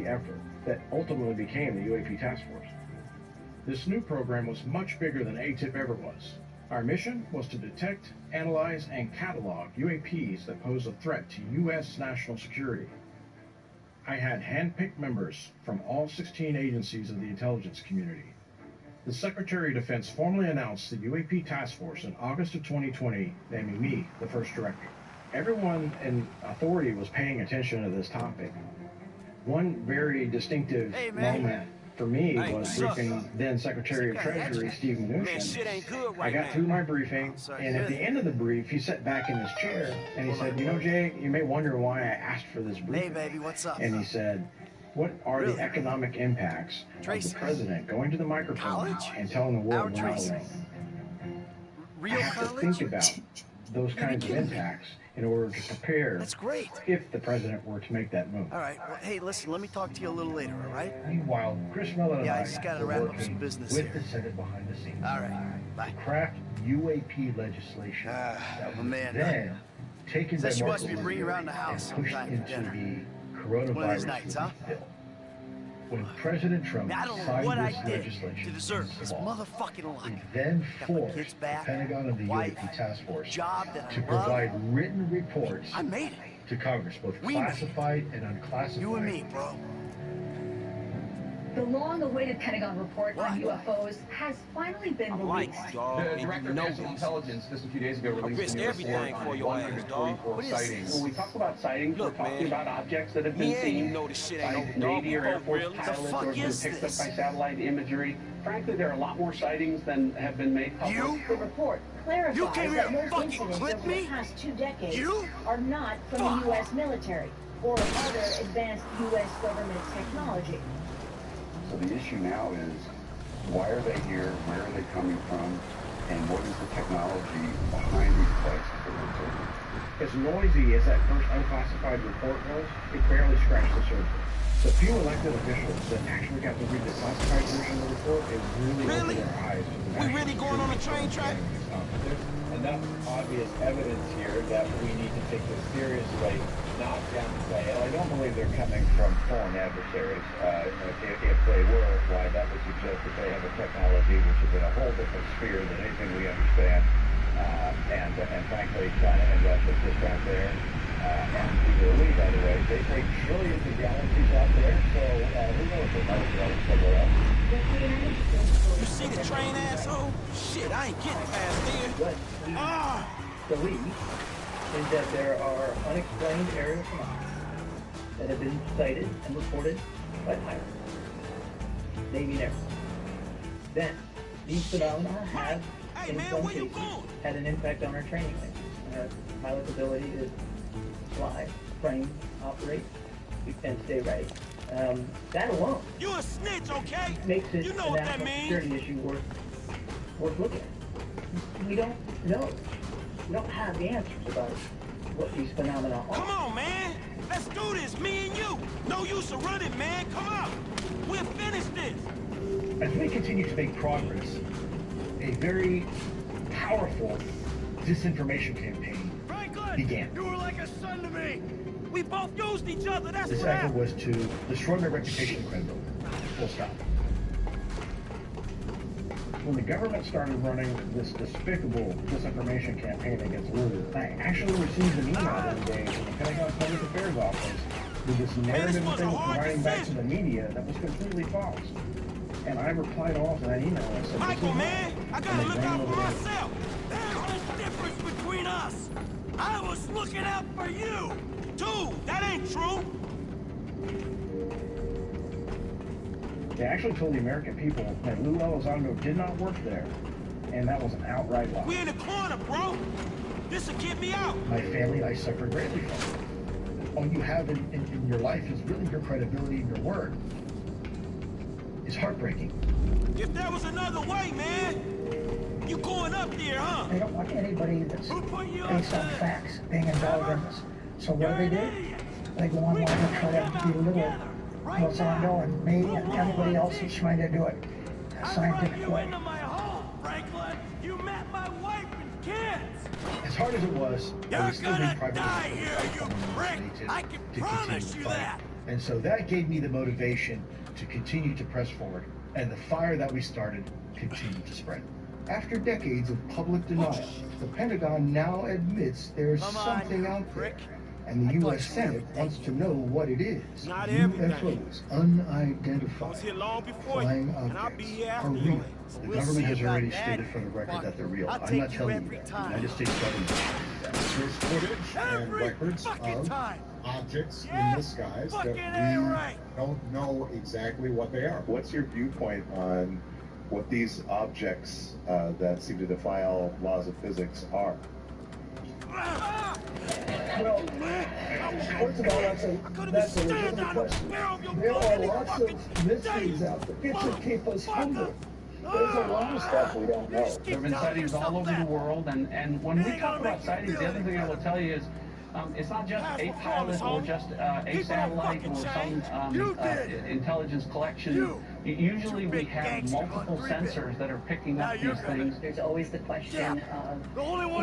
the effort that ultimately became the UAP Task Force. This new program was much bigger than ATIP ever was. Our mission was to detect, analyze, and catalog UAPs that pose a threat to U.S. national security. I had hand-picked members from all 16 agencies of the intelligence community. The Secretary of Defense formally announced the UAP Task Force in August of 2020, naming me the first director. Everyone in authority was paying attention to this topic. One very distinctive moment for me was briefing then Secretary of Treasury Steve Mnuchin. I got through my briefing, and at the end of the brief, he sat back in his chair, and he said, "You know, Jay, you may wonder why I asked for this briefing." Hey, baby, what's up? And he said, "What are the economic impacts of the president going to the microphone and telling the world we're not alone?" I have to think about those kinds of impacts in order to prepare. That's great. If the president were to make that move. All right. Well, hey, listen, let me talk to you a little later, all right? Meanwhile, Chris Miller and I I just gotta were wrap up working some business with here. the Senate behind the scenes. All right. Bye. To craft UAP legislation that was then taken by Says you Marco must be bringing Rubio around the house and pushed sometime for into dinner. the coronavirus One of these nights, huh? bill. When President Trump I don't know signed what this I did legislation to deserve into this law, motherfucking luck. it then Got my forced kids the back, Pentagon and the wife, UAP Task Force job that I to love. provide written reports I made it. to Congress, both We made it. classified and unclassified. You and me, bro. The long-awaited Pentagon report on UFOs has finally been released. The Director of National Intelligence just a few days ago released a new report on 144 sightings. When we talk about sightings, we're talking about objects that have been seen by Navy or Air Force pilots or have been picked up by satellite imagery. Frankly, there are a lot more sightings than have been made public. The report clarifies You came here that to most fucking incidents clip over me? the past 2 decades You? are not from the U.S. military or other advanced U.S. government technology. So the issue now is, why are they here, where are they coming from, and what is the technology behind these flights that they're observing? As noisy as that first unclassified report was, it barely scratched the surface. The few elected officials that actually got to read the classified version of the report, it really opened their eyes to the We really going on a train track? There's enough obvious evidence here that we need to take this seriously, not downplay it. I don't believe they're coming from foreign adversaries. If they were, why, that would suggest that they have a technology which is in a whole different sphere than anything we understand. And frankly, China and Russia just aren't there. And either by the way, they take trillions of galaxies out there, so who knows, they might be out somewhere else. You see the train, asshole? Shit, I ain't getting past there. What we believe is that there are unexplained aerial phenomena that have been cited and reported by pilots, Navy and Air Force. Then, these phenomena have, in some cases, had an impact on our training mix, and our pilot's ability to fly, train, operate, and stay ready. That alone You a snitch, okay? makes it You know a what that national means. security issue worth looking at. We don't know. We don't have the answers about what these phenomena are. Come on, man. Let's do this, me and you. No use of running, man. Come on. We'll finish this. As we continue to make progress, a very powerful disinformation campaign began. You were like a son to me. We both used each other. That's This what effort happened. was to destroy my reputation and credibility. Full stop. When the government started running this despicable disinformation campaign against Lou, I actually received an email one day from the Pentagon Public Affairs Office with this narrative that they were providing back to the media that was completely false. And I replied all to that email and said, Michael, man, I gotta look out for myself. There's a difference between us. I was looking out for you. Too. That ain't true. They actually told the American people that Lou Elizondo did not work there, and that was an outright lie. We in the corner, bro. This'll get me out. My family, I suffer greatly from. All you have in your life is really your credibility and your word. It's heartbreaking. If there was another way, man, you going up there, huh? They don't want anybody that's based on facts being involved in this. So what do? They go online and try to belittle Elizondo and me and everybody else that's trying to do it a scientific way. You met my wife and kids. As hard as it was, I You're was still gonna being privately die here, you someone prick. related I can to promise continue you fighting. that. And so that gave me the motivation to continue to press forward, and the fire that we started continued to spread. After decades of public denial, the Pentagon now admits there's something out there, and the U.S. Senate wants to know what it is. UFOs, unidentified flying objects, are real. The government has already stated for the record that they're real. I'm not telling you that. The United States government believes that. There's footage and records of objects in the skies that we don't know exactly what they are. What's your viewpoint on what these objects that seem to defy all laws of physics are? Well, first of all, that's a legitimate question. There are lots of mysteries out there. It should keep us humble. There's a lot of stuff we don't know. There have been sightings all over the world, and when we talk about sightings, the other thing I will tell you is it's not just a pilot or just a satellite or some intelligence collection. Usually we have multiple sensors that are picking up these things. There's always the question of,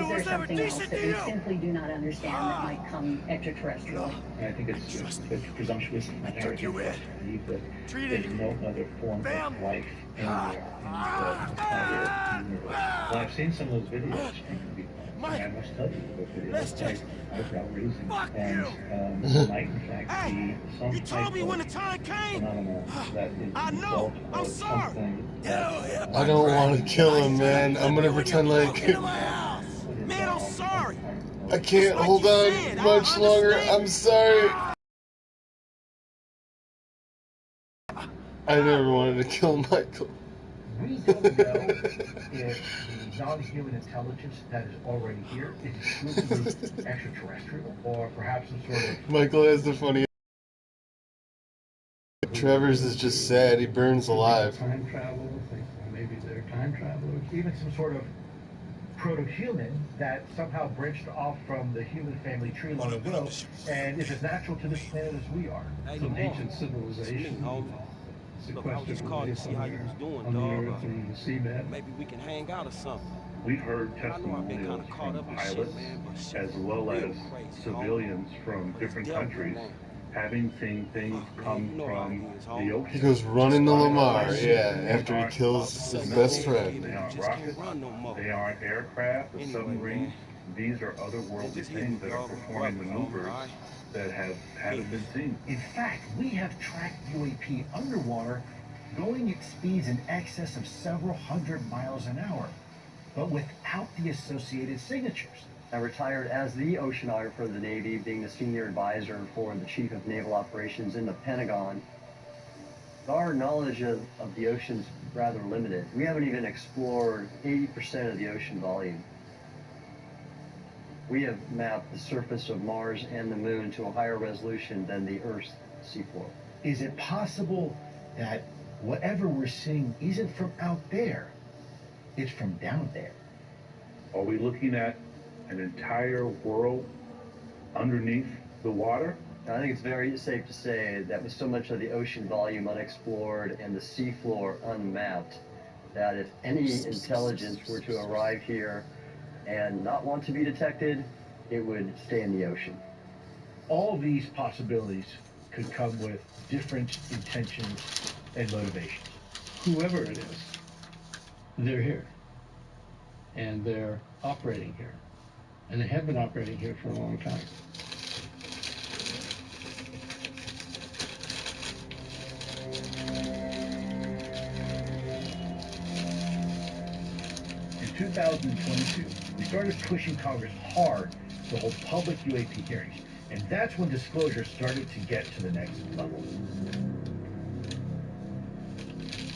is there something else that we simply do not understand that might come extraterrestrial? I think it's presumptuous narrative to believe that there's no other form of life anywhere in the entire universe. Well, I've seen some of those videos, and I must tell you, those videos are eyebrow raising, and might in fact be some type of phenomenon that is the result of something. I don't want to kill him, man. I'm gonna pretend like Man, I'm sorry. I can't hold on much longer. I'm sorry. I never wanted to kill Michael. We don't know if the non-human intelligence that is already here is exclusively extraterrestrial, or perhaps some sort of... Michael has the funny... Trevor's is just sad. He burns alive. Time travel, maybe they're time travelers, even some sort of proto-human that somehow branched off from the human family tree long ago and is as natural to this planet as we are. Some ancient civilization. Look, I was just calling to see how you was doing, dog. Maybe we can hang out or something. We've heard testimonials from pilots as well as civilians from different countries having seen things come from the ocean. He goes running to Lamar, yeah, after he kills his best friend. They aren't rockets, they aren't aircraft or submarines. These are otherworldly things that are performing maneuvers that haven't been seen. In fact, we have tracked UAP underwater going at speeds in excess of several hundred miles an hour, but without the associated signatures. I retired as the oceanographer of the Navy, being the senior advisor for the Chief of Naval Operations in the Pentagon. Our knowledge of the ocean's rather limited. We haven't even explored 80% of the ocean volume. We have mapped the surface of Mars and the Moon to a higher resolution than the Earth's seafloor. Is it possible that whatever we're seeing isn't from out there, it's from down there? Are we looking at an entire world underneath the water? I think it's very safe to say that with so much of the ocean volume unexplored and the seafloor unmapped, that if any intelligence were to arrive here and not want to be detected, it would stay in the ocean. All these possibilities could come with different intentions and motivations. Whoever it is, they're here. And they're operating here. And they have been operating here for a long time. In 2022, we started pushing Congress hard to hold public UAP hearings, and that's when disclosure started to get to the next level.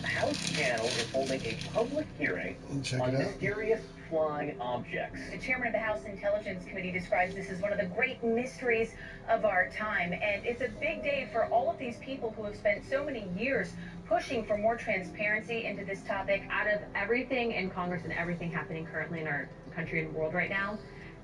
The House panel is holding a public hearing on mysterious flying objects. The chairman of the House Intelligence Committee describes this as one of the great mysteries of our time, and it's a big day for all of these people who have spent so many years pushing for more transparency into this topic. Out of everything in Congress and everything happening currently in our country and world right now,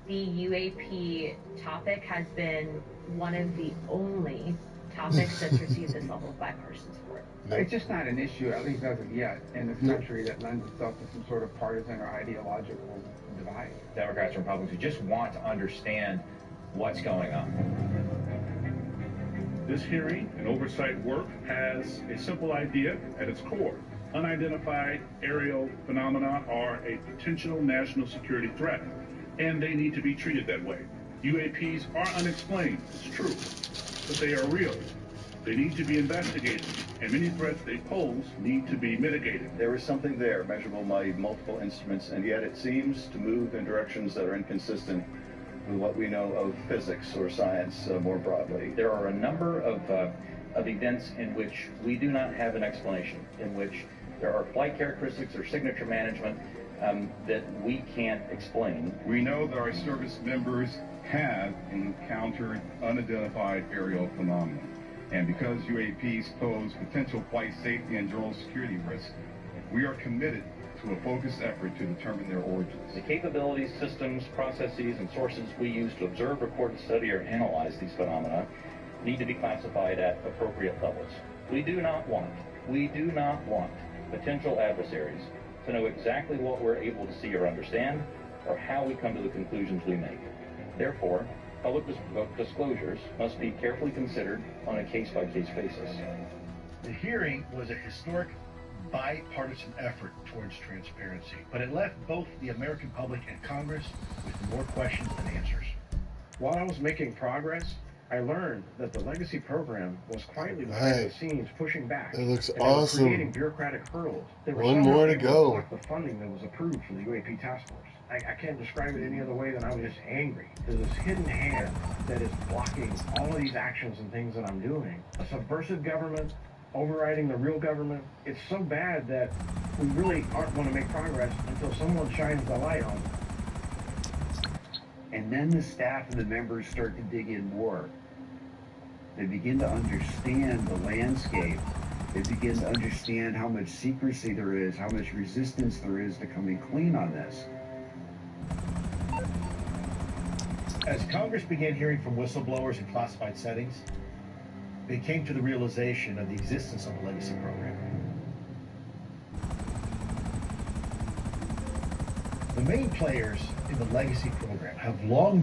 the UAP topic has been one of the only topics that's received this level of bipartisan support. It's just not an issue, at least as of yet, in this country that lends itself to some sort of partisan or ideological divide. Democrats and Republicans who just want to understand what's going on. This hearing and oversight work has a simple idea at its core. Unidentified aerial phenomena are a potential national security threat, and they need to be treated that way. UAPs are unexplained, it's true, but they are real. They need to be investigated, and many threats they pose need to be mitigated. There is something there measurable by multiple instruments, and yet it seems to move in directions that are inconsistent with what we know of physics or science more broadly. There are a number of events in which we do not have an explanation, in which there are flight characteristics or signature management that we can't explain. We know that our service members have encountered unidentified aerial phenomena. And because UAPs pose potential flight safety and general security risks, we are committed to a focused effort to determine their origins. The capabilities, systems, processes, and sources we use to observe, record, study, or analyze these phenomena need to be classified at appropriate levels. We do not want potential adversaries to know exactly what we're able to see or understand, or how we come to the conclusions we make. Therefore, public disclosures must be carefully considered on a case-by-case basis. The hearing was a historic bipartisan effort towards transparency, but it left both the American public and Congress with more questions than answers. While I was making progress, I learned that the legacy program was quietly behind the scenes pushing back. It looks and awesome. Creating bureaucratic hurdles. One more to go. Block the funding that was approved for the UAP task force. I can't describe it any other way than I was just angry. There's this hidden hand that is blocking all of these actions and things that I'm doing. A subversive government overriding the real government. It's so bad that we really aren't going to make progress until someone shines the light on it. And then the staff and the members start to dig in more. They begin to understand the landscape. They begin to understand how much secrecy there is, how much resistance there is to coming clean on this. As Congress began hearing from whistleblowers in classified settings, they came to the realization of the existence of the legacy program. The main players in the legacy program have long